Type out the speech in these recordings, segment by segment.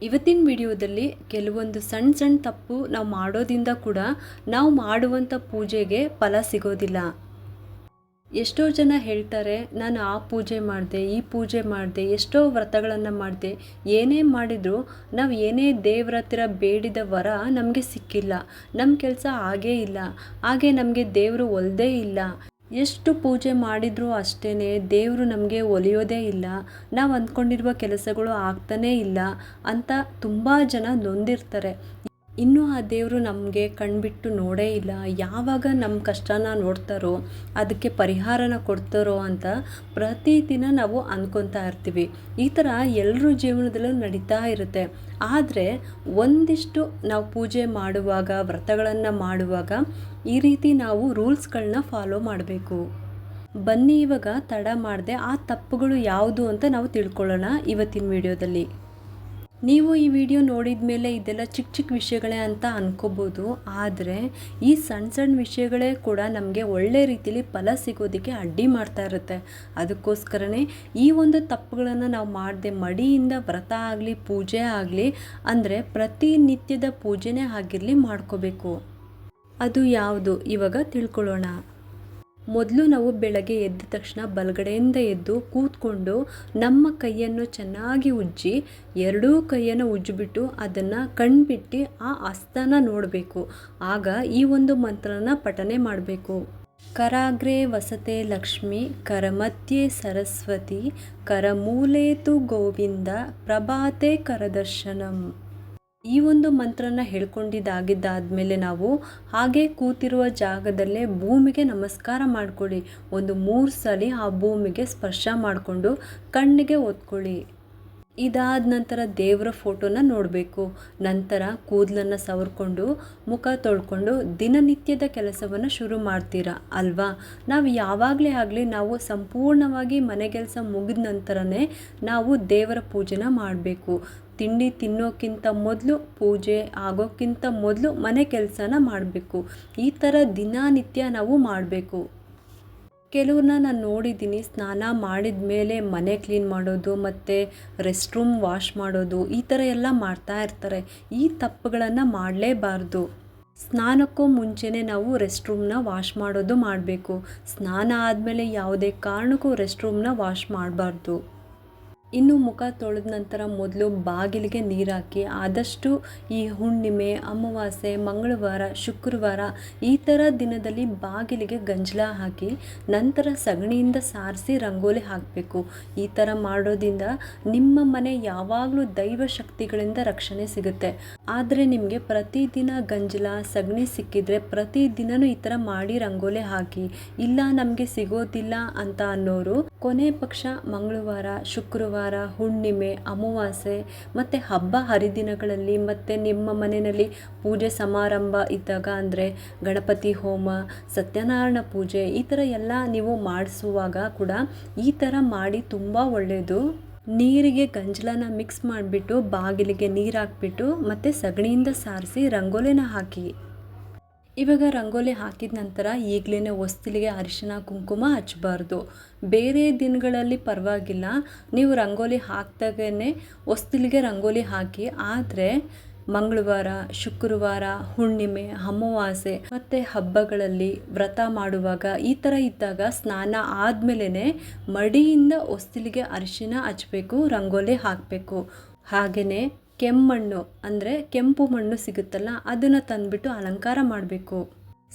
ಇವತ್ತಿನ ವಿಡಿಯೋದಲ್ಲಿ ಕೆಲವೊಂದು ಸಣ್ಣ ಸಣ್ಣ ತಪ್ಪು ನಾವು ಮಾಡೋದ್ರಿಂದ ಕೂಡ ನಾವು ಮಾಡುವಂಥ ಪೂಜೆಗೆ ಫಲ ಸಿಗೋದಿಲ್ಲ. ಎಷ್ಟೋ ಜನ ಹೇಳ್ತಾರೆ, ನಾನು ಆ ಪೂಜೆ ಮಾಡಿದೆ, ಈ ಪೂಜೆ ಮಾಡಿದೆ, ಎಷ್ಟೋ ವ್ರತಗಳನ್ನು ಮಾಡಿದೆ, ಏನೇ ಮಾಡಿದರೂ ನಾವು ಏನೇ ದೇವ್ರ ಹತ್ರ ಬೇಡಿದ ವರ ನಮಗೆ ಸಿಕ್ಕಿಲ್ಲ, ನಮ್ಮ ಕೆಲಸ ಆಗೇ ಇಲ್ಲ, ಹಾಗೆ ನಮಗೆ ದೇವರು ಒಲ್ದೇ ಇಲ್ಲ, ಎಷ್ಟು ಪೂಜೆ ಮಾಡಿದರೂ ಅಷ್ಟೇ ದೇವರು ನಮಗೆ ಒಲಿಯೋದೇ ಇಲ್ಲ, ನಾವು ಅಂದ್ಕೊಂಡಿರುವ ಕೆಲಸಗಳು ಆಗ್ತಾನೇ ಇಲ್ಲ ಅಂತ ತುಂಬ ಜನ ನೊಂದಿರ್ತಾರೆ. ಇನ್ನೂ ಆ ದೇವರು ನಮಗೆ ಕಣ್ಬಿಟ್ಟು ನೋಡೇ ಇಲ್ಲ, ಯಾವಾಗ ನಮ್ಮ ಕಷ್ಟನ ನೋಡ್ತಾರೋ ಅದಕ್ಕೆ ಪರಿಹಾರನ ಕೊಡ್ತಾರೋ ಅಂತ ಪ್ರತಿದಿನ ನಾವು ಅಂದ್ಕೊತಾ ಇರ್ತೀವಿ. ಈ ಥರ ಎಲ್ಲರ ಜೀವನದಲ್ಲೂ ನಡೀತಾ ಇರುತ್ತೆ. ಆದರೆ ಒಂದಿಷ್ಟು ನಾವು ಪೂಜೆ ಮಾಡುವಾಗ, ವ್ರತಗಳನ್ನು ಮಾಡುವಾಗ ಈ ರೀತಿ ನಾವು ರೂಲ್ಸ್ಗಳನ್ನ ಫಾಲೋ ಮಾಡಬೇಕು. ಬನ್ನಿ ಇವಾಗ ತಡ ಮಾಡದೆ ಆ ತಪ್ಪುಗಳು ಯಾವುದು ಅಂತ ನಾವು ತಿಳ್ಕೊಳ್ಳೋಣ ಇವತ್ತಿನ ವಿಡಿಯೋದಲ್ಲಿ. ನೀವು ಈ ವಿಡಿಯೋ ನೋಡಿದ ಮೇಲೆ ಇದೆಲ್ಲ ಚಿಕ್ಕ ಚಿಕ್ಕ ವಿಷಯಗಳೇ ಅಂತ ಅನ್ಕೋಬೋದು, ಆದರೆ ಈ ಸಣ್ಣ ಸಣ್ಣ ವಿಷಯಗಳೇ ಕೂಡ ನಮಗೆ ಒಳ್ಳೆ ರೀತಿಲಿ ಫಲ ಸಿಗೋದಕ್ಕೆ ಅಡ್ಡಿ ಮಾಡ್ತಾ ಇರುತ್ತೆ. ಅದಕ್ಕೋಸ್ಕರನೇ ಈ ಒಂದು ತಪ್ಪುಗಳನ್ನು ನಾವು ಮಾಡದೆ ಮಡಿಯಿಂದ ವ್ರತ ಆಗಲಿ ಪೂಜೆ ಆಗಲಿ ಅಂದರೆ ಪ್ರತಿನಿತ್ಯದ ಪೂಜೆನೇ ಆಗಿರಲಿ ಮಾಡ್ಕೋಬೇಕು. ಅದು ಯಾವುದು ಇವಾಗ ತಿಳ್ಕೊಳ್ಳೋಣ. ಮೊದಲು ನಾವು ಬೆಳಗ್ಗೆ ಎದ್ದ ತಕ್ಷಣ ಬಲಗಡೆಯಿಂದ ಎದ್ದು ಕೂತ್ಕೊಂಡು ನಮ್ಮ ಕೈಯನ್ನು ಚೆನ್ನಾಗಿ ಉಜ್ಜಿ, ಎರಡೂ ಕೈಯನ್ನು ಉಜ್ಜಿಬಿಟ್ಟು ಅದನ್ನು ಕಣ್ಬಿಟ್ಟು ಆ ಹಸ್ತನ ನೋಡಬೇಕು. ಆಗ ಈ ಒಂದು ಮಂತ್ರನ ಪಠನೆ ಮಾಡಬೇಕು. ಕರಾಗ್ರೆ ವಸತೆ ಲಕ್ಷ್ಮಿ, ಕರಮಧ್ಯೆ ಸರಸ್ವತಿ, ಕರಮೂಲೇತು ಗೋವಿಂದ, ಪ್ರಭಾತೆ ಕರದರ್ಶನಂ. ಈ ಒಂದು ಮಂತ್ರನ ಹೇಳ್ಕೊಂಡಿದ್ದಾಗಿದ್ದಾದಮೇಲೆ ನಾವು ಹಾಗೆ ಕೂತಿರುವ ಜಾಗದಲ್ಲೇ ಭೂಮಿಗೆ ನಮಸ್ಕಾರ ಮಾಡಿಕೊಳ್ಳಿ. ಒಂದು 3 ಸಲ ಆ ಭೂಮಿಗೆ ಸ್ಪರ್ಶ ಮಾಡಿಕೊಂಡು ಕಣ್ಣಿಗೆ ಒತ್ಕೊಳ್ಳಿ. ಇದಾದ ನಂತರ ದೇವರ ಫೋಟೋನ ನೋಡಬೇಕು. ನಂತರ ಕೂದಲನ್ನು ಸವರ್ಕೊಂಡು ಮುಖ ತೊಳ್ಕೊಂಡು ದಿನನಿತ್ಯದ ಕೆಲಸವನ್ನು ಶುರು ಮಾಡ್ತೀರಾ ಅಲ್ವಾ. ನಾವು ಯಾವಾಗಲೇ ಆಗಲಿ ನಾವು ಸಂಪೂರ್ಣವಾಗಿ ಮನೆ ಕೆಲಸ ಮುಗಿದ ನಂತರನೇ ನಾವು ದೇವರ ಪೂಜೆನ ಮಾಡಬೇಕು. ತಿಂಡಿ ತಿನ್ನೋಕ್ಕಿಂತ ಮೊದಲು, ಪೂಜೆ ಆಗೋಕ್ಕಿಂತ ಮೊದಲು ಮನೆ ಕೆಲಸನ ಮಾಡಬೇಕು. ಈ ಥರ ದಿನನಿತ್ಯ ನಾವು ಮಾಡಬೇಕು. ಕೆಲವ್ರನ್ನ ನಾನು ನೋಡಿದ್ದೀನಿ, ಸ್ನಾನ ಮಾಡಿದ ಮೇಲೆ ಮನೆ ಕ್ಲೀನ್ ಮಾಡೋದು ಮತ್ತು ರೆಸ್ಟ್ ರೂಮ್ ವಾಶ್ ಮಾಡೋದು ಈ ಥರ ಎಲ್ಲ ಮಾಡ್ತಾ ಇರ್ತಾರೆ. ಈ ತಪ್ಪುಗಳನ್ನು ಮಾಡಲೇಬಾರ್ದು. ಸ್ನಾನಕ್ಕೂ ಮುಂಚೆನೇ ನಾವು ರೆಸ್ಟ್ ರೂಮ್ನ ವಾಶ್ ಮಾಡೋದು ಮಾಡಬೇಕು. ಸ್ನಾನ ಆದಮೇಲೆ ಯಾವುದೇ ಕಾರಣಕ್ಕೂ ರೆಸ್ಟ್ ರೂಮ್ನ ವಾಶ್ ಮಾಡಬಾರ್ದು. ಇನ್ನು ಮುಖ ತೊಳೆದ ನಂತರ ಮೊದಲು ಬಾಗಿಲಿಗೆ ನೀರು ಹಾಕಿ, ಆದಷ್ಟು ಈ ಹುಣ್ಣಿಮೆ, ಅಮಾವಾಸ್ಯೆ, ಮಂಗಳವಾರ, ಶುಕ್ರವಾರ ಈ ಥರ ದಿನದಲ್ಲಿ ಬಾಗಿಲಿಗೆ ಗಂಜಲ ಹಾಕಿ ನಂತರ ಸಗಣಿಯಿಂದ ಸಾರಿಸಿ ರಂಗೋಲಿ ಹಾಕಬೇಕು. ಈ ಥರ ಮಾಡೋದ್ರಿಂದ ನಿಮ್ಮ ಮನೆ ಯಾವಾಗಲೂ ದೈವ ಶಕ್ತಿಗಳಿಂದ ರಕ್ಷಣೆ ಸಿಗುತ್ತೆ. ಆದರೆ ನಿಮಗೆ ಪ್ರತಿದಿನ ಗಂಜಲ ಸಗಣಿ ಸಿಕ್ಕಿದ್ರೆ ಪ್ರತಿದಿನವೂ ಈ ಥರ ಮಾಡಿ ರಂಗೋಲಿ ಹಾಕಿ. ಇಲ್ಲ ನಮಗೆ ಸಿಗೋದಿಲ್ಲ ಅಂತ ಅನ್ನೋರು ಕೊನೆ ಪಕ್ಷ ಮಂಗಳವಾರ, ಶುಕ್ರವಾರ, ಹುಣ್ಣಿಮೆ, ಅಮಾವಾಸ್ಯೆ ಮತ್ತು ಹಬ್ಬ ಹರಿದಿನಗಳಲ್ಲಿ ಮತ್ತು ನಿಮ್ಮ ಮನೆಯಲ್ಲಿ ಪೂಜೆ ಸಮಾರಂಭ ಇದ್ದಾಗ ಅಂದರೆ ಗಣಪತಿ ಹೋಮ, ಸತ್ಯನಾರಾಯಣ ಪೂಜೆ ಈ ಥರ ಎಲ್ಲ ನೀವು ಮಾಡಿಸುವಾಗ ಕೂಡ ಈ ಥರ ಮಾಡಿ ತುಂಬ ಒಳ್ಳೆಯದು. ನೀರಿಗೆ ಗಂಜಲನ ಮಿಕ್ಸ್ ಮಾಡಿಬಿಟ್ಟು ಬಾಗಿಲಿಗೆ ನೀರು ಹಾಕ್ಬಿಟ್ಟು ಮತ್ತು ಸಗಣಿಯಿಂದ ಸಾರಿಸಿ ರಂಗೋಲಿನ ಹಾಕಿ. ಇವಾಗ ರಂಗೋಲಿ ಹಾಕಿದ ನಂತರ ಈಗಲೇ ಹೊಸ್ತಿಲಿಗೆ ಅರಿಶಿನ ಕುಂಕುಮ ಹಚ್ಚಬಾರ್ದು. ಬೇರೆ ದಿನಗಳಲ್ಲಿ ಪರವಾಗಿಲ್ಲ, ನೀವು ರಂಗೋಲಿ ಹಾಕಿದಾಗೇ ಹೊಸ್ತಿಲಿಗೆ ರಂಗೋಲಿ ಹಾಕಿ. ಆದರೆ ಮಂಗಳವಾರ, ಶುಕ್ರವಾರ, ಹುಣ್ಣಿಮೆ, ಅಮಾವಾಸ್ಯೆ ಮತ್ತು ಹಬ್ಬಗಳಲ್ಲಿ ವ್ರತ ಮಾಡುವಾಗ ಈ ಥರ ಇದ್ದಾಗ ಸ್ನಾನ ಆದಮೇಲೆ ಮಡಿಯಿಂದ ಹೊಸ್ತಿಲಿಗೆ ಅರಿಶಿನ ಹಚ್ಚಬೇಕು, ರಂಗೋಲಿ ಹಾಕಬೇಕು. ಹಾಗೆಯೇ ಕೆಮ್ಮಣ್ಣು ಅಂದರೆ ಕೆಂಪು ಮಣ್ಣು ಸಿಗುತ್ತಲ್ಲ ಅದನ್ನು ತಂದುಬಿಟ್ಟು ಅಲಂಕಾರ ಮಾಡಬೇಕು.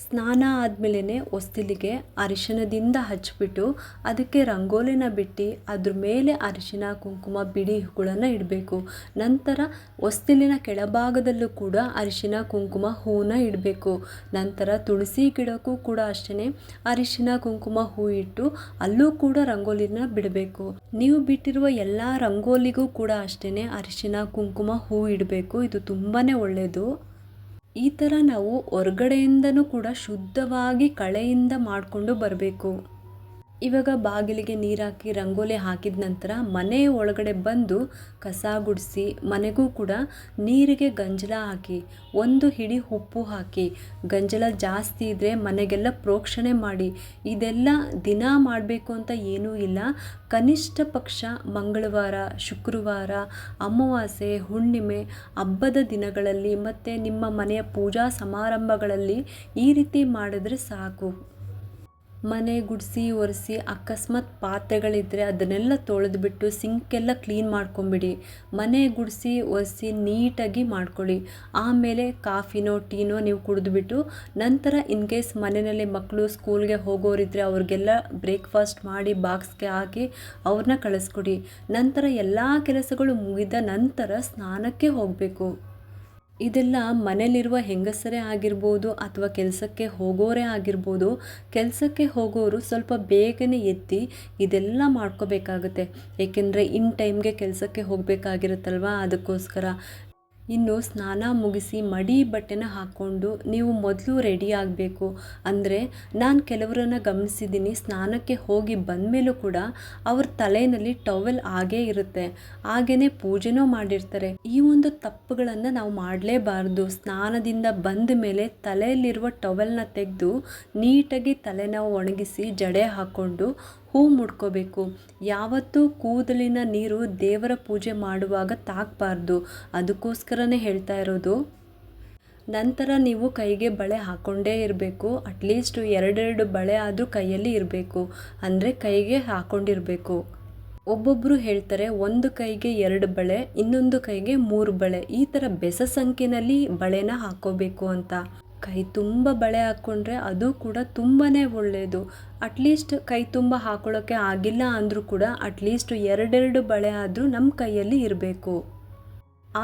ಸ್ನಾನ ಆದಮೇಲೆ ಹೊಸ್ತಿಲಿಗೆ ಅರಿಶಿಣದಿಂದ ಹಚ್ಬಿಟ್ಟು ಅದಕ್ಕೆ ರಂಗೋಲಿನ ಬಿಟ್ಟು ಅದ್ರ ಮೇಲೆ ಅರಿಶಿನ ಕುಂಕುಮ ಬಿಡಿ ಹೂಗಳನ್ನು ಇಡಬೇಕು. ನಂತರ ಹೊಸ್ತಿಲಿನ ಕೆಳಭಾಗದಲ್ಲೂ ಕೂಡ ಅರಿಶಿನ ಕುಂಕುಮ ಹೂವನ್ನ ಇಡಬೇಕು. ನಂತರ ತುಳಸಿ ಗಿಡಕ್ಕೂ ಕೂಡ ಅಷ್ಟೇ ಅರಿಶಿನ ಕುಂಕುಮ ಹೂ ಇಟ್ಟು ಅಲ್ಲೂ ಕೂಡ ರಂಗೋಲಿನ ಬಿಡಬೇಕು. ನೀವು ಬಿಟ್ಟಿರುವ ಎಲ್ಲ ರಂಗೋಲಿಗೂ ಕೂಡ ಅಷ್ಟೇ ಅರಿಶಿನ ಕುಂಕುಮ ಹೂ ಇಡಬೇಕು. ಇದು ತುಂಬಾ ಒಳ್ಳೆಯದು. ಈ ಥರ ನಾವು ಹೊರಗಡೆಯಿಂದನೂ ಕೂಡ ಶುದ್ಧವಾಗಿ ಕಳೆಯಿಂದ ಮಾಡಿಕೊಂಡು ಬರಬೇಕು. ಇವಾಗ ಬಾಗಿಲಿಗೆ ನೀರು ಹಾಕಿ ರಂಗೋಲಿ ಹಾಕಿದ ನಂತರ ಮನೆಯ ಒಳಗಡೆ ಬಂದು ಕಸ ಗುಡಿಸಿ ಮನೆಗೂ ಕೂಡ ನೀರಿಗೆ ಗಂಜಲ ಹಾಕಿ ಒಂದು ಹಿಡಿ ಉಪ್ಪು ಹಾಕಿ, ಗಂಜಲ ಜಾಸ್ತಿ ಇದ್ದರೆ ಮನೆಗೆಲ್ಲ ಪ್ರೋಕ್ಷಣೆ ಮಾಡಿ. ಇದೆಲ್ಲ ದಿನ ಮಾಡಬೇಕು ಅಂತ ಏನೂ ಇಲ್ಲ. ಕನಿಷ್ಠ ಪಕ್ಷ ಮಂಗಳವಾರ, ಶುಕ್ರವಾರ, ಅಮಾವಾಸ್ಯೆ, ಹುಣ್ಣಿಮೆ, ಹಬ್ಬದ ದಿನಗಳಲ್ಲಿ ಮತ್ತು ನಿಮ್ಮ ಮನೆಯ ಪೂಜಾ ಸಮಾರಂಭಗಳಲ್ಲಿ ಈ ರೀತಿ ಮಾಡಿದ್ರೆ ಸಾಕು. ಮನೆ ಗುಡಿಸಿ ಒರೆಸಿ ಅಕಸ್ಮಾತ್ ಪಾತ್ರೆಗಳಿದ್ದರೆ ಅದನ್ನೆಲ್ಲ ತೊಳೆದ್ಬಿಟ್ಟು ಸಿಂಕೆಲ್ಲ ಕ್ಲೀನ್ ಮಾಡ್ಕೊಂಬಿಡಿ. ಮನೆ ಗುಡಿಸಿ ಒರೆಸಿ ನೀಟಾಗಿ ಮಾಡ್ಕೊಳ್ಳಿ. ಆಮೇಲೆ ಕಾಫಿನೋ ಟೀನೋ ನೀವು ಕುಡಿದ್ಬಿಟ್ಟು ನಂತರ ಇನ್ ಕೇಸ್ ಮನೆಯಲ್ಲಿ ಮಕ್ಕಳು ಸ್ಕೂಲ್ಗೆ ಹೋಗೋರಿದ್ದರೆ ಅವ್ರಿಗೆಲ್ಲ ಬ್ರೇಕ್ಫಾಸ್ಟ್ ಮಾಡಿ ಬಾಕ್ಸ್ಗೆ ಹಾಕಿ ಅವ್ರನ್ನ ಕಳಿಸ್ಕೊಡಿ. ನಂತರ ಎಲ್ಲ ಕೆಲಸಗಳು ಮುಗಿದ ನಂತರ ಸ್ನಾನಕ್ಕೆ ಹೋಗಬೇಕು. ಇದೆಲ್ಲ ಮನೇಲಿರುವ ಹೆಂಗಸರೇ ಆಗಿರ್ಬೋದು ಅಥವಾ ಕೆಲಸಕ್ಕೆ ಹೋಗೋರೇ ಆಗಿರ್ಬೋದು. ಕೆಲಸಕ್ಕೆ ಹೋಗೋರು ಸ್ವಲ್ಪ ಬೇಗನೆ ಎದ್ದು ಇದೆಲ್ಲ ಮಾಡ್ಕೋಬೇಕಾಗುತ್ತೆ. ಏಕೆಂದರೆ ಇನ್ ಟೈಮ್ಗೆ ಕೆಲಸಕ್ಕೆ ಹೋಗಬೇಕಾಗಿರುತ್ತಲ್ವ, ಅದಕ್ಕೋಸ್ಕರ. ಇನ್ನು ಸ್ನಾನ ಮುಗಿಸಿ ಮಡಿ ಬಟ್ಟೆನ ಹಾಕ್ಕೊಂಡು ನೀವು ಮೊದಲು ರೆಡಿ ಆಗಬೇಕು. ಅಂದರೆ ನಾನು ಕೆಲವರನ್ನು ಗಮನಿಸಿದ್ದೀನಿ, ಸ್ನಾನಕ್ಕೆ ಹೋಗಿ ಬಂದಮೇಲೂ ಕೂಡ ಅವ್ರ ತಲೆಯಲ್ಲಿ ಟವೆಲ್ ಆಗೇ ಇರುತ್ತೆ, ಹಾಗೇ ಪೂಜೆನೂ ಮಾಡಿರ್ತಾರೆ. ಈ ಒಂದು ತಪ್ಪುಗಳನ್ನು ನಾವು ಮಾಡಲೇಬಾರ್ದು. ಸ್ನಾನದಿಂದ ಬಂದ ಮೇಲೆ ತಲೆಯಲ್ಲಿರುವ ಟವೆಲ್ನ ತೆಗೆದು ನೀಟಾಗಿ ತಲೆನ ಒಣಗಿಸಿ ಜಡೆ ಹಾಕ್ಕೊಂಡು ಹೂ ಮುಡ್ಕೋಬೇಕು. ಯಾವತ್ತೂ ಕೂದಲಿನ ನೀರು ದೇವರ ಪೂಜೆ ಮಾಡುವಾಗ ತಾಕಬಾರ್ದು. ಅದಕ್ಕೋಸ್ಕರನೇ ಹೇಳ್ತಾ ಇರೋದು. ನಂತರ ನೀವು ಕೈಗೆ ಬಳೆ ಹಾಕ್ಕೊಂಡೇ ಇರಬೇಕು. ಅಟ್ಲೀಸ್ಟ್ 2 ಬಳೆ ಆದರೂ ಕೈಯಲ್ಲಿ ಇರಬೇಕು, ಅಂದರೆ ಕೈಗೆ ಹಾಕ್ಕೊಂಡಿರಬೇಕು. ಒಬ್ಬೊಬ್ಬರು ಹೇಳ್ತಾರೆ ಒಂದು ಕೈಗೆ 2 ಬಳೆ, ಇನ್ನೊಂದು ಕೈಗೆ 3 ಬಳೆ, ಈ ಥರ ಬೆಸ ಸಂಖ್ಯೆಯಲ್ಲಿ ಬಳೆನ ಹಾಕ್ಕೋಬೇಕು ಅಂತ. ಕೈ ತುಂಬ ಬಳೆ ಹಾಕ್ಕೊಂಡ್ರೆ ಅದು ಕೂಡ ತುಂಬಾ ಒಳ್ಳೆಯದು. ಅಟ್ಲೀಸ್ಟ್ ಕೈ ತುಂಬ ಹಾಕೊಳ್ಳೋಕ್ಕೆ ಆಗಿಲ್ಲ ಅಂದರೂ ಕೂಡ ಅಟ್ಲೀಸ್ಟ್ 2 ಬಳೆ ಆದರೂ ನಮ್ಮ ಕೈಯಲ್ಲಿ ಇರಬೇಕು.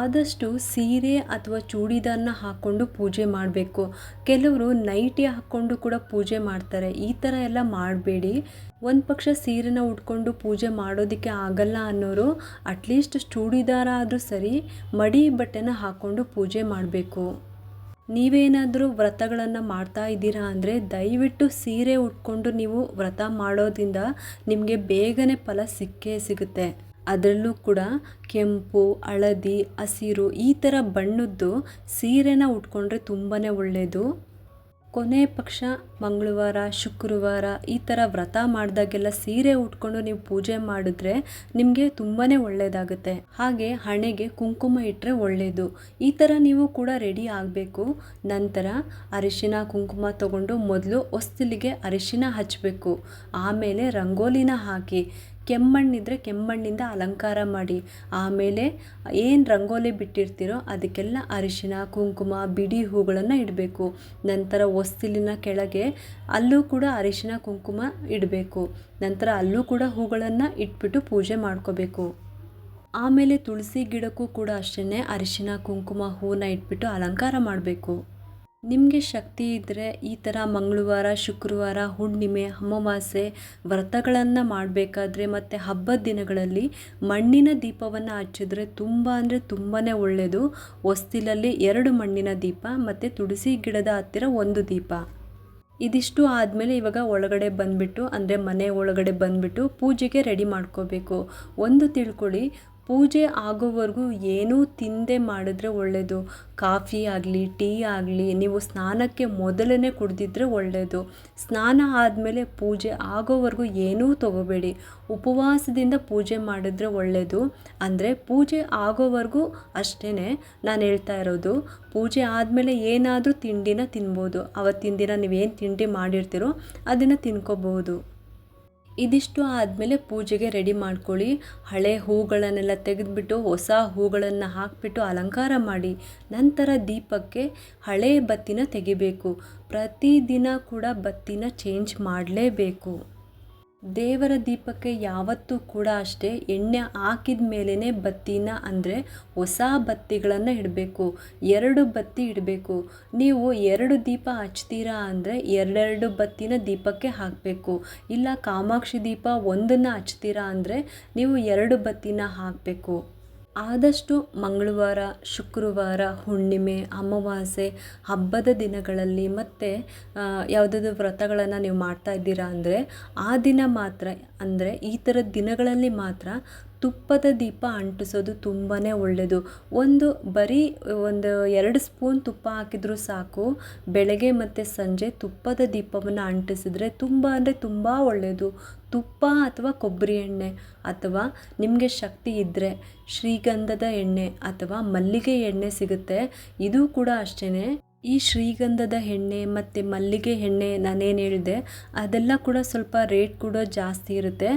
ಆದಷ್ಟು ಸೀರೆ ಅಥವಾ ಚೂಡಿದಾರನ ಹಾಕ್ಕೊಂಡು ಪೂಜೆ ಮಾಡಬೇಕು. ಕೆಲವರು ನೈಟಿ ಹಾಕ್ಕೊಂಡು ಕೂಡ ಪೂಜೆ ಮಾಡ್ತಾರೆ. ಈ ಥರ ಎಲ್ಲ ಮಾಡಬೇಡಿ. ಒಂದು ಪಕ್ಷ ಸೀರೆನ ಉಟ್ಕೊಂಡು ಪೂಜೆ ಮಾಡೋದಕ್ಕೆ ಆಗಲ್ಲ ಅನ್ನೋರು ಅಟ್ಲೀಸ್ಟ್ ಚೂಡಿದಾರ ಆದರೂ ಸರಿ ಮಡಿ ಬಟ್ಟೆನ ಹಾಕ್ಕೊಂಡು ಪೂಜೆ ಮಾಡಬೇಕು. ನೀವೇನಾದರೂ ವ್ರತಗಳನ್ನು ಮಾಡ್ತಾ ಇದ್ದೀರಾ ಅಂದರೆ ದಯವಿಟ್ಟು ಸೀರೆ ಉಟ್ಕೊಂಡು ನೀವು ವ್ರತ ಮಾಡೋದ್ರಿಂದ ನಿಮಗೆ ಬೇಗನೆ ಫಲ ಸಿಕ್ಕೇ ಸಿಗುತ್ತೆ. ಅದರಲ್ಲೂ ಕೂಡ ಕೆಂಪು, ಹಳದಿ, ಹಸಿರು ಈ ಥರ ಬಣ್ಣದ್ದು ಸೀರೆನ ಉಟ್ಕೊಂಡ್ರೆ ತುಂಬಾ ಒಳ್ಳೆಯದು. ಕೊನೆ ಪಕ್ಷ ಮಂಗಳವಾರ, ಶುಕ್ರವಾರ ಈ ಥರ ವ್ರತ ಮಾಡಿದಾಗೆಲ್ಲ ಸೀರೆ ಉಟ್ಕೊಂಡು ನೀವು ಪೂಜೆ ಮಾಡಿದ್ರೆ ನಿಮಗೆ ತುಂಬಾ ಒಳ್ಳೆಯದಾಗುತ್ತೆ. ಹಾಗೆ ಹಣೆಗೆ ಕುಂಕುಮ ಇಟ್ಟರೆ ಒಳ್ಳೆಯದು. ಈ ಥರ ನೀವು ಕೂಡ ರೆಡಿ ಆಗಬೇಕು. ನಂತರ ಅರಿಶಿನ ಕುಂಕುಮ ತಗೊಂಡು ಮೊದಲು ಹೊಸ್ತಿಲಿಗೆ ಅರಿಶಿನ ಹಚ್ಚಬೇಕು. ಆಮೇಲೆ ರಂಗೋಲಿನ ಹಾಕಿ, ಕೆಮ್ಮಣ್ಣಿದ್ರೆ ಕೆಮ್ಮಣ್ಣಿಂದ ಅಲಂಕಾರ ಮಾಡಿ. ಆಮೇಲೆ ಏನು ರಂಗೋಲಿ ಬಿಟ್ಟಿರ್ತೀರೋ ಅದಕ್ಕೆಲ್ಲ ಅರಿಶಿನ ಕುಂಕುಮ ಬಿಡಿ ಹೂಗಳನ್ನು ಇಡಬೇಕು. ನಂತರ ಹೊಸ್ತಿಲಿನ ಕೆಳಗೆ ಅಲ್ಲೂ ಕೂಡ ಅರಿಶಿನ ಕುಂಕುಮ ಇಡಬೇಕು. ನಂತರ ಅಲ್ಲೂ ಕೂಡ ಹೂಗಳನ್ನು ಇಟ್ಬಿಟ್ಟು ಪೂಜೆ ಮಾಡ್ಕೋಬೇಕು. ಆಮೇಲೆ ತುಳಸಿ ಗಿಡಕ್ಕೂ ಕೂಡ ಅಷ್ಟೇ ಅರಿಶಿನ ಕುಂಕುಮ ಹೂವನ್ನ ಇಟ್ಬಿಟ್ಟು ಅಲಂಕಾರ ಮಾಡಬೇಕು. ನಿಮಗೆ ಶಕ್ತಿ ಇದ್ದರೆ ಈ ಥರ ಮಂಗಳವಾರ, ಶುಕ್ರವಾರ, ಹುಣ್ಣಿಮೆ, ಅಮಾವಾಸ್ಯೆ ವ್ರತಗಳನ್ನು ಮಾಡಬೇಕಾದ್ರೆ ಮತ್ತು ಹಬ್ಬದ ದಿನಗಳಲ್ಲಿ ಮಣ್ಣಿನ ದೀಪವನ್ನು ಹಚ್ಚಿದ್ರೆ ತುಂಬ ಅಂದರೆ ತುಂಬಾ ಒಳ್ಳೆಯದು. ಹೊಸ್ತಿಲಲ್ಲಿ 2 ಮಣ್ಣಿನ ದೀಪ ಮತ್ತು ತುಳಸಿ ಗಿಡದ ಹತ್ತಿರ 1 ದೀಪ. ಇದಿಷ್ಟು ಆದಮೇಲೆ ಇವಾಗ ಒಳಗಡೆ ಬಂದುಬಿಟ್ಟು ಅಂದರೆ ಮನೆ ಒಳಗಡೆ ಬಂದುಬಿಟ್ಟು ಪೂಜೆಗೆ ರೆಡಿ ಮಾಡ್ಕೋಬೇಕು. ಒಂದು ತಿಳ್ಕೊಳ್ಳಿ, ಪೂಜೆ ಆಗೋವರೆಗೂ ಏನೂ ತಿಂದೆ ಮಾಡಿದ್ರೆ ಒಳ್ಳೆಯದು. ಕಾಫಿ ಆಗಲಿ ಟೀ ಆಗಲಿ ನೀವು ಸ್ನಾನಕ್ಕೆ ಮೊದಲೇ ಕುಡಿದಿದ್ರೆ ಒಳ್ಳೆಯದು. ಸ್ನಾನ ಆದಮೇಲೆ ಪೂಜೆ ಆಗೋವರೆಗೂ ಏನೂ ತಗೋಬೇಡಿ. ಉಪವಾಸದಿಂದ ಪೂಜೆ ಮಾಡಿದ್ರೆ ಒಳ್ಳೆಯದು. ಅಂದರೆ ಪೂಜೆ ಆಗೋವರೆಗೂ ಅಷ್ಟೇ ನಾನು ಹೇಳ್ತಾ ಇರೋದು. ಪೂಜೆ ಆದಮೇಲೆ ಏನಾದರೂ ತಿಂಡಿನ ತಿನ್ಬೋದು. ಅವತ್ತಿನ ದಿನ ನೀವೇನು ತಿಂಡಿ ಮಾಡಿರ್ತೀರೋ ಅದನ್ನು ತಿನ್ಕೋಬೋದು. ಇದಿಷ್ಟು ಆದಮೇಲೆ ಪೂಜೆಗೆ ರೆಡಿ ಮಾಡ್ಕೊಳ್ಳಿ. ಹಳೆ ಹೂಗಳನ್ನೆಲ್ಲ ತೆಗೆದುಬಿಟ್ಟು ಹೊಸ ಹೂಗಳನ್ನು ಹಾಕಿಬಿಟ್ಟು ಅಲಂಕಾರ ಮಾಡಿ. ನಂತರ ದೀಪಕ್ಕೆ ಹಳೆ ಬತ್ತಿನ ತೆಗಿಬೇಕು. ಪ್ರತಿದಿನ ಕೂಡ ಬತ್ತಿನ ಚೇಂಜ್ ಮಾಡಲೇಬೇಕು. ದೇವರ ದೀಪಕ್ಕೆ ಯಾವತ್ತೂ ಕೂಡ ಅಷ್ಟೇ ಎಣ್ಣೆ ಹಾಕಿದ ಮೇಲೇ ಬತ್ತಿನ ಅಂದರೆ ಹೊಸ ಬತ್ತಿಗಳನ್ನು ಇಡಬೇಕು. 2 ಬತ್ತಿ ಇಡಬೇಕು. ನೀವು 2 ದೀಪ ಹಚ್ತೀರಾ ಅಂದರೆ 2 ಬತ್ತಿನ ದೀಪಕ್ಕೆ ಹಾಕಬೇಕು. ಇಲ್ಲ ಕಾಮಾಕ್ಷಿ ದೀಪ ಒಂದನ್ನು ಹಚ್ತೀರಾ ಅಂದರೆ ನೀವು 2 ಬತ್ತಿನ ಹಾಕಬೇಕು. ಆದಷ್ಟು ಮಂಗಳವಾರ, ಶುಕ್ರವಾರ, ಹುಣ್ಣಿಮೆ, ಅಮಾವಾಸ್ಯೆ, ಹಬ್ಬದ ದಿನಗಳಲ್ಲಿ ಮತ್ತು ಯಾವುದಾದ್ರು ವ್ರತಗಳನ್ನು ನೀವು ಮಾಡ್ತಾ ಇದ್ದೀರಾ ಅಂದರೆ ಆ ದಿನ ಮಾತ್ರ, ಅಂದರೆ ಈ ಥರದ ದಿನಗಳಲ್ಲಿ ಮಾತ್ರ ತುಪ್ಪದ ದೀಪ ಅಂಟಿಸೋದು ತುಂಬಾ ಒಳ್ಳೆಯದು. ಬರೀ ಒಂದು 2 ಸ್ಪೂನ್ ತುಪ್ಪ ಹಾಕಿದರೂ ಸಾಕು. ಬೆಳಗ್ಗೆ ಮತ್ತು ಸಂಜೆ ತುಪ್ಪದ ದೀಪವನ್ನು ಅಂಟಿಸಿದ್ರೆ ತುಂಬ ಅಂದರೆ ತುಂಬ ಒಳ್ಳೆಯದು. ತುಪ್ಪ ಅಥವಾ ಕೊಬ್ಬರಿ ಎಣ್ಣೆ, ಅಥವಾ ನಿಮಗೆ ಶಕ್ತಿ ಇದ್ದರೆ ಶ್ರೀಗಂಧದ ಎಣ್ಣೆ ಅಥವಾ ಮಲ್ಲಿಗೆ ಎಣ್ಣೆ ಸಿಗುತ್ತೆ. ಇದು ಕೂಡ ಅಷ್ಟೇ. ಈ ಶ್ರೀಗಂಧದ ಎಣ್ಣೆ ಮತ್ತು ಮಲ್ಲಿಗೆ ಎಣ್ಣೆ ನಾನೇನು ಹೇಳಿದೆ ಅದೆಲ್ಲ ಕೂಡ ಸ್ವಲ್ಪ ರೇಟ್ ಕೂಡ ಜಾಸ್ತಿ ಇರುತ್ತೆ.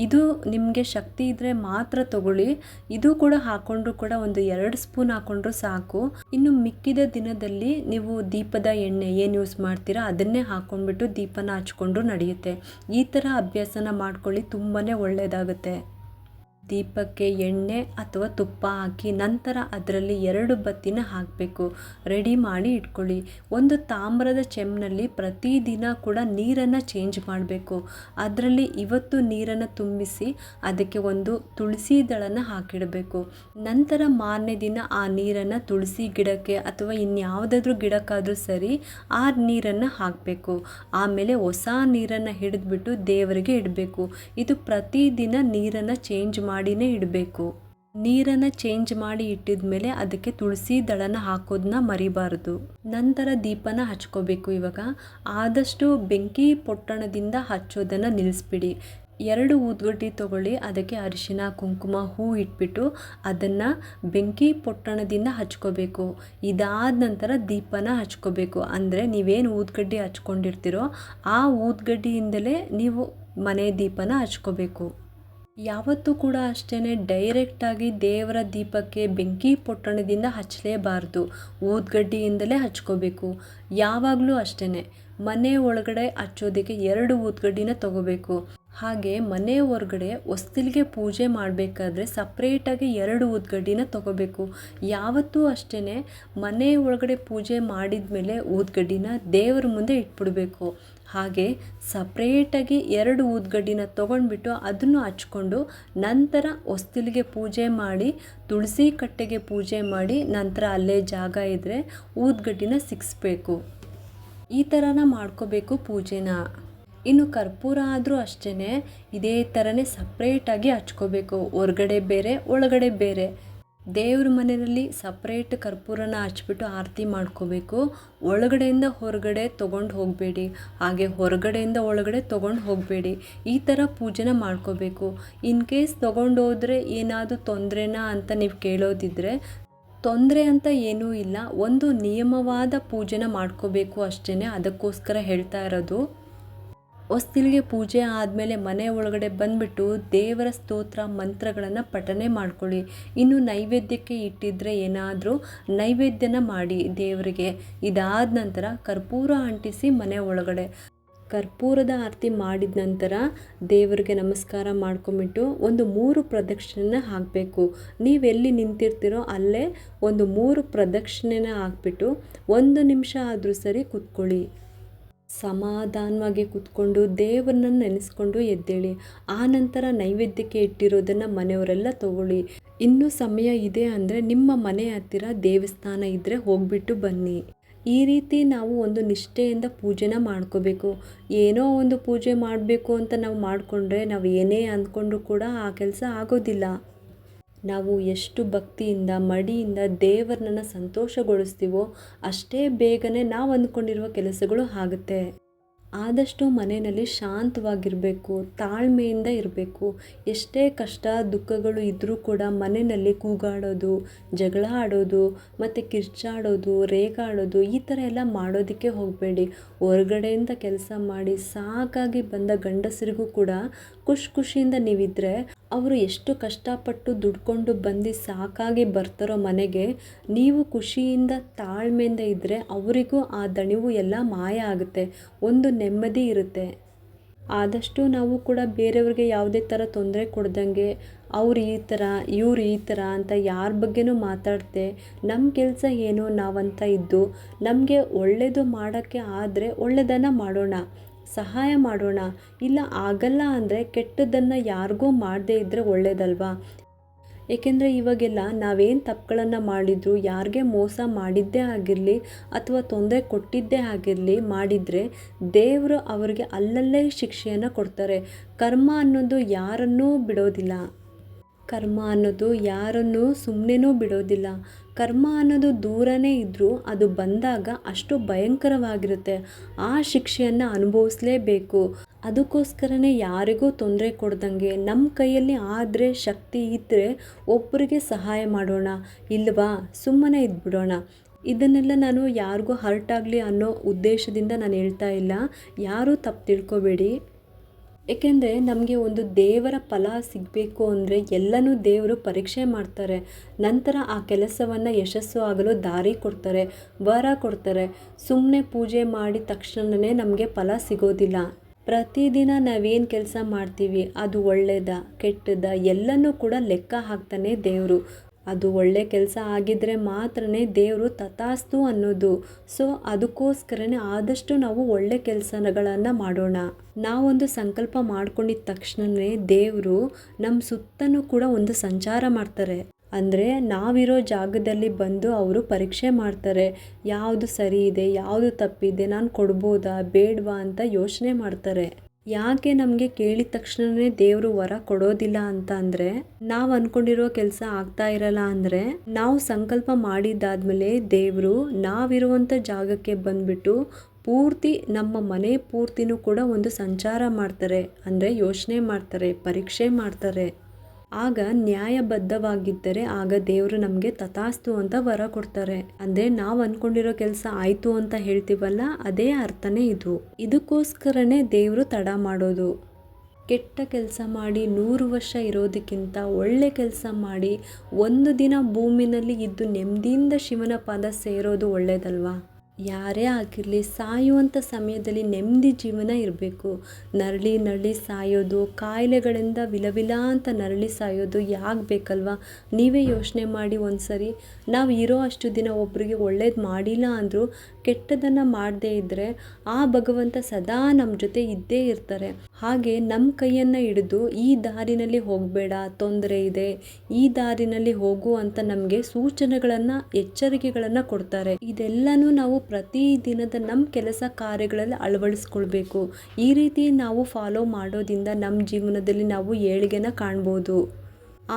ಇದು ನಿಮಗೆ ಶಕ್ತಿ ಇದ್ದರೆ ಮಾತ್ರ ತಗೊಳ್ಳಿ. ಇದು ಕೂಡ ಹಾಕ್ಕೊಂಡ್ರು ಕೂಡ ಒಂದು 2 ಸ್ಪೂನ್ ಹಾಕ್ಕೊಂಡ್ರು ಸಾಕು. ಇನ್ನು ಮಿಕ್ಕಿದ ದಿನದಲ್ಲಿ ನೀವು ದೀಪದ ಎಣ್ಣೆ ಏನು ಯೂಸ್ ಮಾಡ್ತೀರಾ ಅದನ್ನೇ ಹಾಕ್ಕೊಂಡ್ಬಿಟ್ಟು ದೀಪನ ಹಚ್ಕೊಂಡ್ರು ನಡೆಯುತ್ತೆ. ಈ ಥರ ಅಭ್ಯಾಸನ ಮಾಡ್ಕೊಳ್ಳಿ, ತುಂಬಾ ಒಳ್ಳೆಯದಾಗುತ್ತೆ. ದೀಪಕ್ಕೆ ಎಣ್ಣೆ ಅಥವಾ ತುಪ್ಪ ಹಾಕಿ ನಂತರ ಅದರಲ್ಲಿ 2 ಬತ್ತಿನ ಹಾಕಬೇಕು. ರೆಡಿ ಮಾಡಿ ಇಟ್ಕೊಳ್ಳಿ. ಒಂದು ತಾಮ್ರದ ಚೆಂಬಿನಲ್ಲಿ ಪ್ರತಿದಿನ ಕೂಡ ನೀರನ್ನು ಚೇಂಜ್ ಮಾಡಬೇಕು. ಅದರಲ್ಲಿ ಇವತ್ತು ನೀರನ್ನು ತುಂಬಿಸಿ ಅದಕ್ಕೆ ಒಂದು ತುಳಸಿ ದಳನ ಹಾಕಿಡಬೇಕು. ನಂತರ ಮಾರನೇ ದಿನ ಆ ನೀರನ್ನು ತುಳಸಿ ಗಿಡಕ್ಕೆ ಅಥವಾ ಇನ್ಯಾವುದಾದ್ರೂ ಗಿಡಕ್ಕಾದರೂ ಸರಿ ಆ ನೀರನ್ನು ಹಾಕಬೇಕು. ಆಮೇಲೆ ಹೊಸ ನೀರನ್ನು ಹಿಡಿದ್ಬಿಟ್ಟು ದೇವರಿಗೆ ಇಡಬೇಕು. ಇದು ಪ್ರತಿದಿನ ನೀರನ್ನು ಚೇಂಜ್ ಮಾಡಿನೇ ಇಡಬೇಕು. ನೀರನ್ನು ಚೇಂಜ್ ಮಾಡಿ ಇಟ್ಟಿದ ಮೇಲೆ ಅದಕ್ಕೆ ತುಳಸಿ ದಳನ ಹಾಕೋದನ್ನ ಮರಿಬಾರ್ದು. ನಂತರ ದೀಪನ ಹಚ್ಕೋಬೇಕು. ಇವಾಗ ಆದಷ್ಟು ಬೆಂಕಿ ಪೊಟ್ಟಣದಿಂದ ಹಚ್ಚೋದನ್ನು ನಿಲ್ಲಿಸ್ಬಿಡಿ. 2 ಊದ್ಗಡ್ಡಿ ತೊಗೊಳ್ಳಿ, ಅದಕ್ಕೆ ಅರಿಶಿನ, ಕುಂಕುಮ, ಹೂ ಇಟ್ಬಿಟ್ಟು ಅದನ್ನು ಬೆಂಕಿ ಪೊಟ್ಟಣದಿಂದ ಹಚ್ಕೋಬೇಕು. ಇದಾದ ನಂತರ ದೀಪನ ಹಚ್ಕೋಬೇಕು. ಅಂದರೆ ನೀವೇನು ಊದ್ಗಡ್ಡಿ ಹಚ್ಕೊಂಡಿರ್ತೀರೋ ಆ ಊದ್ಗಡ್ಡಿಯಿಂದಲೇ ನೀವು ಮನೆ ದೀಪನ ಹಚ್ಕೋಬೇಕು. ಯಾವತ್ತೂ ಕೂಡ ಅಷ್ಟೇ ಡೈರೆಕ್ಟಾಗಿ ದೇವರ ದೀಪಕ್ಕೆ ಬೆಂಕಿ ಪೊಟ್ಟಣದಿಂದ ಹಚ್ಚಲೇಬಾರ್ದು. ಊದ್ಗಡ್ಡಿಯಿಂದಲೇ ಹಚ್ಕೋಬೇಕು. ಯಾವಾಗಲೂ ಅಷ್ಟೇ ಮನೆ ಒಳಗಡೆ ಹಚ್ಚೋದಕ್ಕೆ 2 ಊದ್ಗಡ್ಡಿನ ತೊಗೋಬೇಕು. ಹಾಗೆ ಮನೆ ಹೊರಗಡೆ ಹೊಸ್ತಿಲಿಗೆ ಪೂಜೆ ಮಾಡಬೇಕಾದ್ರೆ ಸಪ್ರೇಟಾಗಿ 2 ಊದ್ಗಡ್ಡಿನ ತೊಗೋಬೇಕು. ಯಾವತ್ತೂ ಅಷ್ಟೇ ಮನೆ ಒಳಗಡೆ ಪೂಜೆ ಮಾಡಿದ ಮೇಲೆ ಊದ್ಗಡ್ಡಿನ ದೇವರ ಮುಂದೆ ಇಟ್ಬಿಡಬೇಕು. ಹಾಗೆ ಸಪ್ರೇಟಾಗಿ 2 ಊದ್ಗಡ್ಡಿನ ತೊಗೊಂಡ್ಬಿಟ್ಟು ಅದನ್ನು ಹಚ್ಕೊಂಡು ನಂತರ ಹೊಸ್ತಿಲಿಗೆ ಪೂಜೆ ಮಾಡಿ ತುಳಸಿ ಕಟ್ಟೆಗೆ ಪೂಜೆ ಮಾಡಿ ನಂತರ ಅಲ್ಲೇ ಜಾಗ ಇದ್ದರೆ ಊದ್ಗಡ್ಡಿನ ಸಿಕ್ಕಿಸ್ಬೇಕು. ಈ ಥರನ ಮಾಡ್ಕೋಬೇಕು ಪೂಜೆನ. ಇನ್ನು ಕರ್ಪೂರ ಆದರೂ ಅಷ್ಟೇ ಇದೇ ಥರನೇ ಸಪ್ರೇಟಾಗಿ ಹಚ್ಕೋಬೇಕು. ಹೊರಗಡೆ ಬೇರೆ, ಒಳಗಡೆ ಬೇರೆ. ದೇವ್ರ ಮನೆಯಲ್ಲಿ ಸಪ್ರೇಟ್ ಕರ್ಪೂರನ ಹಚ್ಬಿಟ್ಟು ಆರತಿ ಮಾಡ್ಕೋಬೇಕು. ಒಳಗಡೆಯಿಂದ ಹೊರಗಡೆ ತೊಗೊಂಡು ಹೋಗಬೇಡಿ, ಹಾಗೆ ಹೊರಗಡೆಯಿಂದ ಒಳಗಡೆ ತೊಗೊಂಡು ಹೋಗಬೇಡಿ. ಈ ಥರ ಪೂಜೆನ ಮಾಡ್ಕೋಬೇಕು. ಇನ್ ಕೇಸ್ ತೊಗೊಂಡೋದ್ರೆ ಏನಾದರೂ ತೊಂದರೆನಾ ಅಂತ ನೀವು ಕೇಳೋದಿದ್ರೆ, ತೊಂದರೆ ಅಂತ ಏನೂ ಇಲ್ಲ. ಒಂದು ನಿಯಮವಾದ ಪೂಜೆನ ಮಾಡ್ಕೋಬೇಕು ಅಷ್ಟೇ. ಅದಕ್ಕೋಸ್ಕರ ಹೇಳ್ತಾ ಇರೋದು. ಹೊಸ್ತಿಲಿಗೆ ಪೂಜೆ ಆದಮೇಲೆ ಮನೆ ಒಳಗಡೆ ಬಂದುಬಿಟ್ಟು ದೇವರ ಸ್ತೋತ್ರ ಮಂತ್ರಗಳನ್ನು ಪಠನೆ ಮಾಡ್ಕೊಳ್ಳಿ. ಇನ್ನು ನೈವೇದ್ಯಕ್ಕೆ ಇಟ್ಟಿದ್ರೆ ಏನಾದರೂ ನೈವೇದ್ಯನ ಮಾಡಿ ದೇವರಿಗೆ. ಇದಾದ ನಂತರ ಕರ್ಪೂರ ಅಂಟಿಸಿ ಮನೆ ಒಳಗಡೆ ಕರ್ಪೂರದ ಆರತಿ ಮಾಡಿದ ನಂತರ ದೇವರಿಗೆ ನಮಸ್ಕಾರ ಮಾಡ್ಕೊಂಬಿಟ್ಟು ಒಂದು 3 ಪ್ರದಕ್ಷಿಣೆನ ಹಾಕಬೇಕು. ನೀವೆಲ್ಲಿ ನಿಂತಿರ್ತೀರೋ ಅಲ್ಲೇ ಒಂದು 3 ಪ್ರದಕ್ಷಿಣೆನ ಹಾಕ್ಬಿಟ್ಟು 1 ನಿಮಿಷ ಆದರೂ ಸರಿ ಕೂತ್ಕೊಳ್ಳಿ. ಸಮಾಧಾನವಾಗಿ ಕೂತ್ಕೊಂಡು ದೇವರನ್ನ ನೆನೆಸ್ಕೊಂಡು ಎದ್ದೇಳಿ. ಆ ನಂತರ ನೈವೇದ್ಯಕ್ಕೆ ಇಟ್ಟಿರೋದನ್ನು ಮನೆಯವರೆಲ್ಲ ತಗೊಳ್ಳಿ. ಇನ್ನೂ ಸಮಯ ಇದೆ ಅಂದರೆ ನಿಮ್ಮ ಮನೆ ಹತ್ತಿರ ದೇವಸ್ಥಾನ ಇದ್ದರೆ ಹೋಗ್ಬಿಟ್ಟು ಬನ್ನಿ. ಈ ರೀತಿ ನಾವು ಒಂದು ನಿಷ್ಠೆಯಿಂದ ಪೂಜೆನ ಮಾಡ್ಕೋಬೇಕು. ಏನೋ ಒಂದು ಪೂಜೆ ಮಾಡಬೇಕು ಅಂತ ನಾವು ಮಾಡಿಕೊಂಡ್ರೆ ನಾವು ಏನೇ ಅಂದ್ಕೊಂಡ್ರೂ ಕೂಡ ಆ ಕೆಲಸ ಆಗೋದಿಲ್ಲ. ನಾವು ಎಷ್ಟು ಭಕ್ತಿಯಿಂದ ಮಡಿಯಿಂದ ದೇವರನ್ನ ಸಂತೋಷಗೊಳಿಸ್ತೀವೋ ಅಷ್ಟೇ ಬೇಗನೆ ನಾವು ಅಂದ್ಕೊಂಡಿರುವ ಕೆಲಸಗಳು ಆಗುತ್ತೆ. ಆದಷ್ಟು ಮನೆಯಲ್ಲಿ ಶಾಂತವಾಗಿರಬೇಕು, ತಾಳ್ಮೆಯಿಂದ ಇರಬೇಕು. ಎಷ್ಟೇ ಕಷ್ಟ ದುಃಖಗಳು ಇದ್ದರೂ ಕೂಡ ಮನೆಯಲ್ಲಿ ಕೂಗಾಡೋದು, ಜಗಳ ಆಡೋದು ಮತ್ತು ಕಿರ್ಚಾಡೋದು, ರೇಗಾಡೋದು ಈ ಥರ ಎಲ್ಲ ಮಾಡೋದಕ್ಕೆ ಹೋಗಬೇಡಿ. ಹೊರಗಡೆಯಿಂದ ಕೆಲಸ ಮಾಡಿ ಸಾಕಾಗಿ ಬಂದ ಗಂಡಸರಿಗೂ ಕೂಡ ಖುಷಿಯಿಂದ ನೀವಿದ್ದರೆ ಅವರು ಎಷ್ಟು ಕಷ್ಟಪಟ್ಟು ದುಡ್ಕೊಂಡು ಬಂದು ಸಾಕಾಗಿ ಬರ್ತಾರೋ ಮನೆಗೆ, ನೀವು ಖುಷಿಯಿಂದ ತಾಳ್ಮೆಯಿಂದ ಇದ್ದರೆ ಅವರಿಗೂ ಆ ದಣಿವು ಎಲ್ಲ ಮಾಯ ಆಗುತ್ತೆ. ಒಂದು ನೆಮ್ಮದಿ ಇರುತ್ತೆ. ಆದಷ್ಟು ನಾವು ಕೂಡ ಬೇರೆಯವ್ರಿಗೆ ಯಾವುದೇ ಥರ ತೊಂದರೆ ಕೊಡ್ದಂಗೆ ಅವ್ರು ಈ ಥರ ಇವ್ರು ಈ ಥರ ಅಂತ ಯಾರ ಬಗ್ಗೆನೂ ಮಾತಾಡ್ದೆ ನಮ್ಮ ಕೆಲಸ ಏನೋ ನಾವಂತ ಇದ್ದು ನಮಗೆ ಒಳ್ಳೆಯದು ಮಾಡೋಕ್ಕೆ ಆದರೆ ಒಳ್ಳೆಯದನ್ನು ಮಾಡೋಣ, ಸಹಾಯ ಮಾಡೋಣ. ಇಲ್ಲ ಆಗಲ್ಲ ಅಂದರೆ ಕೆಟ್ಟದ್ದನ್ನು ಯಾರಿಗೂ ಮಾಡದೇ ಇದ್ದರೆ ಒಳ್ಳೆಯದಲ್ವಾ. ಏಕೆಂದರೆ ಇವಾಗೆಲ್ಲ ನಾವೇನು ತಪ್ಪುಗಳನ್ನು ಮಾಡಿದ್ರು, ಯಾರಿಗೆ ಮೋಸ ಮಾಡಿದ್ದೇ ಆಗಿರಲಿ ಅಥವಾ ತೊಂದರೆ ಕೊಟ್ಟಿದ್ದೇ ಆಗಿರಲಿ ಮಾಡಿದರೆ ದೇವರು ಅವರಿಗೆ ಅಲ್ಲಲ್ಲೇ ಶಿಕ್ಷೆಯನ್ನು ಕೊಡ್ತಾರೆ. ಕರ್ಮ ಅನ್ನೋದು ಯಾರನ್ನೂ ಬಿಡೋದಿಲ್ಲ. ಕರ್ಮ ಅನ್ನೋದು ಯಾರನ್ನೂ ಸುಮ್ಮನೆನೂ ಬಿಡೋದಿಲ್ಲ. ಕರ್ಮ ಅನ್ನೋದು ದೂರನೇ ಇದ್ದರೂ ಅದು ಬಂದಾಗ ಅಷ್ಟು ಭಯಂಕರವಾಗಿರುತ್ತೆ. ಆ ಶಿಕ್ಷೆಯನ್ನು ಅನುಭವಿಸಲೇಬೇಕು. ಅದಕ್ಕೋಸ್ಕರನೇ ಯಾರಿಗೂ ತೊಂದರೆ ಕೊಡ್ದಂಗೆ ನಮ್ಮ ಕೈಯಲ್ಲಿ ಆದರೆ ಶಕ್ತಿ ಇದ್ದರೆ ಒಬ್ಬರಿಗೆ ಸಹಾಯ ಮಾಡೋಣ, ಇಲ್ವಾ ಸುಮ್ಮನೆ ಇದ್ಬಿಡೋಣ. ಇದನ್ನೆಲ್ಲ ನಾನು ಯಾರಿಗೂ ಹರ್ಟ್ ಆಗಲಿ ಅನ್ನೋ ಉದ್ದೇಶದಿಂದ ನಾನು ಹೇಳ್ತಾ ಇಲ್ಲ. ಯಾರೂ ತಪ್ಪು ತಿಳ್ಕೊಬೇಡಿ. ಏಕೆಂದರೆ ನಮಗೆ ಒಂದು ದೇವರ ಫಲ ಸಿಗಬೇಕು ಅಂದರೆ ಎಲ್ಲನೂ ದೇವರು ಪರೀಕ್ಷೆ ಮಾಡ್ತಾರೆ. ನಂತರ ಆ ಕೆಲಸವನ್ನು ಯಶಸ್ಸು ಆಗಲು ದಾರಿ ಕೊಡ್ತಾರೆ, ವರ ಕೊಡ್ತಾರೆ. ಸುಮ್ಮನೆ ಪೂಜೆ ಮಾಡಿದ ತಕ್ಷಣವೇ ನಮಗೆ ಫಲ ಸಿಗೋದಿಲ್ಲ. ಪ್ರತಿದಿನ ನಾವೇನು ಕೆಲಸ ಮಾಡ್ತೀವಿ ಅದು ಒಳ್ಳೆಯದ ಕೆಟ್ಟದ ಎಲ್ಲನೂ ಕೂಡ ಲೆಕ್ಕ ಹಾಕ್ತಾನೆ ದೇವರು. ಅದು ಒಳ್ಳೆ ಕೆಲಸ ಆಗಿದ್ದರೆ ಮಾತ್ರನೇ ದೇವರು ತಥಾಸ್ತು ಅನ್ನೋದು. ಸೊ ಅದಕ್ಕೋಸ್ಕರನೇ ಆದಷ್ಟು ನಾವು ಒಳ್ಳೆ ಕೆಲಸಗಳನ್ನು ಮಾಡೋಣ. ನಾವೊಂದು ಸಂಕಲ್ಪ ಮಾಡ್ಕೊಂಡಿದ್ದ ತಕ್ಷಣವೇ ದೇವರು ನಮ್ಮ ಸುತ್ತನೂ ಕೂಡ ಒಂದು ಸಂಚಾರ ಮಾಡ್ತಾರೆ. ಅಂದರೆ ನಾವಿರೋ ಜಾಗದಲ್ಲಿ ಬಂದು ಅವರು ಪರೀಕ್ಷೆ ಮಾಡ್ತಾರೆ. ಯಾವುದು ಸರಿ ಇದೆ, ಯಾವುದು ತಪ್ಪಿದೆ, ನಾನು ಕೊಡ್ಬೋದಾ ಬೇಡವಾ ಅಂತ ಯೋಚನೆ ಮಾಡ್ತಾರೆ. ಯಾಕೆ ನಮಗೆ ಕೇಳಿದ ತಕ್ಷಣವೇ ದೇವರು ವರ ಕೊಡೋದಿಲ್ಲ ಅಂತ ಅಂದರೆ, ನಾವು ಅಂದ್ಕೊಂಡಿರೋ ಕೆಲಸ ಆಗ್ತಾ ಇರಲ್ಲ ಅಂದರೆ, ನಾವು ಸಂಕಲ್ಪ ಮಾಡಿದ್ದಾದ್ಮೇಲೆ ದೇವರು ನಾವಿರುವಂಥ ಜಾಗಕ್ಕೆ ಬಂದ್ಬಿಟ್ಟು ಪೂರ್ತಿ ನಮ್ಮ ಮನೆ ಪೂರ್ತಿನೂ ಕೂಡ ಒಂದು ಸಂಚಾರ ಮಾಡ್ತಾರೆ. ಅಂದರೆ ಯೋಚನೆ ಮಾಡ್ತಾರೆ, ಪರೀಕ್ಷೆ ಮಾಡ್ತಾರೆ. ಆಗ ನ್ಯಾಯಬದ್ಧವಾಗಿದ್ದರೆ ಆಗ ದೇವರು ನಮಗೆ ತಥಾಸ್ತು ಅಂತ ವರ ಕೊಡ್ತಾರೆ. ಅಂದರೆ ನಾವು ಅಂದ್ಕೊಂಡಿರೋ ಕೆಲಸ ಆಯಿತು ಅಂತ ಹೇಳ್ತೀವಲ್ಲ, ಅದೇ ಅರ್ಥನೇ ಇದು. ಇದಕ್ಕೋಸ್ಕರನೇ ದೇವರು ತಡ ಮಾಡೋದು. ಕೆಟ್ಟ ಕೆಲಸ ಮಾಡಿ 100 ವರ್ಷ ಇರೋದಕ್ಕಿಂತ ಒಳ್ಳೆ ಕೆಲಸ ಮಾಡಿ ಒಂದು ದಿನ ಭೂಮಿನಲ್ಲಿ ಇದ್ದು ನೆಮ್ಮದಿಯಿಂದ ಶಿವನ ಪಾದ ಸೇರೋದು ಒಳ್ಳೆಯದಲ್ವಾ? ಯಾರೇ ಆಗಿರಲಿ ಸಾಯುವಂಥ ಸಮಯದಲ್ಲಿ ನೆಮ್ಮದಿ ಜೀವನ ಇರಬೇಕು. ನರಳಿ ಸಾಯೋದು, ಕಾಯಿಲೆಗಳಿಂದ ವಿಲವಿಲ ಅಂತ ನರಳಿ ಸಾಯೋದು ಯಾಕೆ ಬೇಕಲ್ವಾ? ನೀವೇ ಯೋಚನೆ ಮಾಡಿ ಒಂದ್ಸರಿ. ನಾವು ಇರೋ ಅಷ್ಟು ದಿನ ಒಬ್ಬರಿಗೆ ಒಳ್ಳೇದು ಮಾಡಿಲ್ಲ ಅಂದರೂ ಕೆಟ್ಟದನ್ನು ಮಾಡದೇ ಇದ್ದರೆ ಆ ಭಗವಂತ ಸದಾ ನಮ್ಮ ಜೊತೆ ಇದ್ದೇ ಇರ್ತಾರೆ. ಹಾಗೆ ನಮ್ಮ ಕೈಯನ್ನು ಹಿಡಿದು ಈ ದಾರಿನಲ್ಲಿ ಹೋಗಬೇಡ, ತೊಂದರೆ ಇದೆ, ಈ ದಾರಿನಲ್ಲಿ ಹೋಗು ಅಂತ ನಮಗೆ ಸೂಚನೆಗಳನ್ನು ಎಚ್ಚರಿಕೆಗಳನ್ನು ಕೊಡ್ತಾರೆ. ಇದೆಲ್ಲನೂ ನಾವು ಪ್ರತಿ ದಿನದ ನಮ್ಮ ಕೆಲಸ ಕಾರ್ಯಗಳಲ್ಲಿ ಅಳವಡಿಸ್ಕೊಳ್ಬೇಕು. ಈ ರೀತಿ ನಾವು ಫಾಲೋ ಮಾಡೋದ್ರಿಂದ ನಮ್ಮ ಜೀವನದಲ್ಲಿ ನಾವು ಏಳಿಗೆನ ಕಾಣ್ಬೋದು.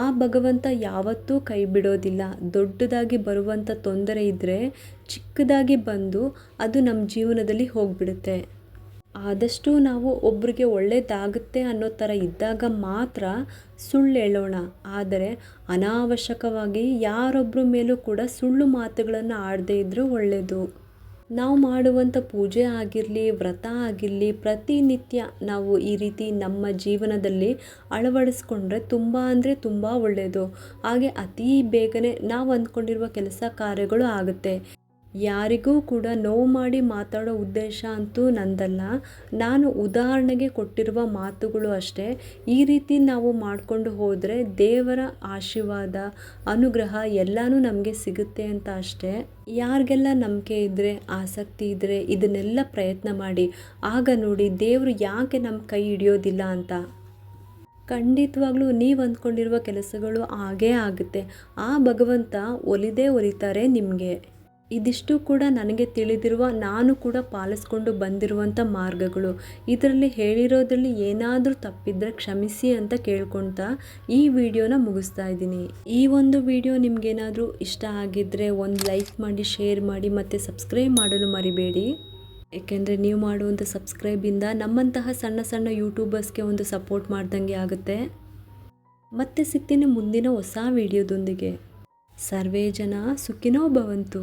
ಆ ಭಗವಂತ ಯಾವತ್ತೂ ಕೈ ಬಿಡೋದಿಲ್ಲ. ದೊಡ್ಡದಾಗಿ ಬರುವಂಥ ತೊಂದರೆ ಇದ್ದರೆ ಚಿಕ್ಕದಾಗಿ ಬಂದು ಅದು ನಮ್ಮ ಜೀವನದಲ್ಲಿ ಹೋಗ್ಬಿಡುತ್ತೆ. ಆದಷ್ಟು ನಾವು ಒಬ್ರಿಗೆ ಒಳ್ಳೆಯದಾಗುತ್ತೆ ಅನ್ನೋ ಥರ ಇದ್ದಾಗ ಮಾತ್ರ ಸುಳ್ಳು ಹೇಳೋಣ. ಆದರೆ ಅನಾವಶ್ಯಕವಾಗಿ ಯಾರೊಬ್ಬರ ಮೇಲೂ ಕೂಡ ಸುಳ್ಳು ಮಾತುಗಳನ್ನು ಆಡದೇ ಇದ್ದರೂ ಒಳ್ಳೆಯದು. ನಾವು ಮಾಡುವಂಥ ಪೂಜೆ ಆಗಿರಲಿ, ವ್ರತ ಆಗಿರಲಿ, ಪ್ರತಿನಿತ್ಯ ನಾವು ಈ ರೀತಿ ನಮ್ಮ ಜೀವನದಲ್ಲಿ ಅಳವಡಿಸ್ಕೊಂಡ್ರೆ ತುಂಬ ಅಂದರೆ ತುಂಬ ಒಳ್ಳೆಯದು. ಹಾಗೆ ಅತೀ ಬೇಗನೆ ನಾವು ಅಂದ್ಕೊಂಡಿರುವ ಕೆಲಸ ಕಾರ್ಯಗಳು ಆಗುತ್ತೆ. ಯಾರಿಗೂ ಕೂಡ ನೋವು ಮಾಡಿ ಮಾತಾಡೋ ಉದ್ದೇಶ ಅಂತೂ ನಂದಲ್ಲ. ನಾನು ಉದಾಹರಣೆಗೆ ಕೊಟ್ಟಿರುವ ಮಾತುಗಳು ಅಷ್ಟೇ. ಈ ರೀತಿ ನಾವು ಮಾಡಿಕೊಂಡು ಹೋದರೆ ದೇವರ ಆಶೀರ್ವಾದ, ಅನುಗ್ರಹ ಎಲ್ಲನೂ ನಮಗೆ ಸಿಗುತ್ತೆ ಅಂತ ಅಷ್ಟೇ. ಯಾರಿಗೆಲ್ಲ ನಂಬಿಕೆ ಇದ್ದರೆ, ಆಸಕ್ತಿ ಇದ್ದರೆ ಇದನ್ನೆಲ್ಲ ಪ್ರಯತ್ನ ಮಾಡಿ. ಆಗ ನೋಡಿ ದೇವರು ಯಾಕೆ ನಮ್ಮ ಕೈ ಹಿಡಿಯೋದಿಲ್ಲ ಅಂತ. ಖಂಡಿತವಾಗ್ಲೂ ನೀವು ಅಂದ್ಕೊಂಡಿರುವ ಕೆಲಸಗಳು ಆಗೇ ಆಗುತ್ತೆ. ಆ ಭಗವಂತ ಒಲಿತಾರೆ ನಿಮಗೆ. ಇದಿಷ್ಟು ಕೂಡ ನನಗೆ ತಿಳಿದಿರುವ, ನಾನು ಕೂಡ ಪಾಲಿಸ್ಕೊಂಡು ಬಂದಿರುವಂಥ ಮಾರ್ಗಗಳು. ಇದರಲ್ಲಿ ಹೇಳಿರೋದ್ರಲ್ಲಿ ಏನಾದರೂ ತಪ್ಪಿದ್ದರೆ ಕ್ಷಮಿಸಿ ಅಂತ ಕೇಳ್ಕೊಳ್ತಾ ಈ ವಿಡಿಯೋನ ಮುಗಿಸ್ತಾ ಇದ್ದೀನಿ. ಈ ಒಂದು ವಿಡಿಯೋ ನಿಮಗೇನಾದರೂ ಇಷ್ಟ ಆಗಿದ್ದರೆ ಒಂದು ಲೈಕ್ ಮಾಡಿ, ಶೇರ್ ಮಾಡಿ ಮತ್ತು ಸಬ್ಸ್ಕ್ರೈಬ್ ಮಾಡಲು ಮರಿಬೇಡಿ. ಏಕೆಂದರೆ ನೀವು ಮಾಡುವಂಥ ಸಬ್ಸ್ಕ್ರೈಬಿಂದ ನಮ್ಮಂತಹ ಸಣ್ಣ ಸಣ್ಣ ಯೂಟ್ಯೂಬರ್ಸ್ಗೆ ಒಂದು ಸಪೋರ್ಟ್ ಮಾಡ್ದಂಗೆ ಆಗುತ್ತೆ. ಮತ್ತೆ ಸಿಗ್ತೀನಿ ಮುಂದಿನ ಹೊಸ ವಿಡಿಯೋದೊಂದಿಗೆ. ಸರ್ವೇ ಜನ ಸುಖಿನೋ ಭವಂತು.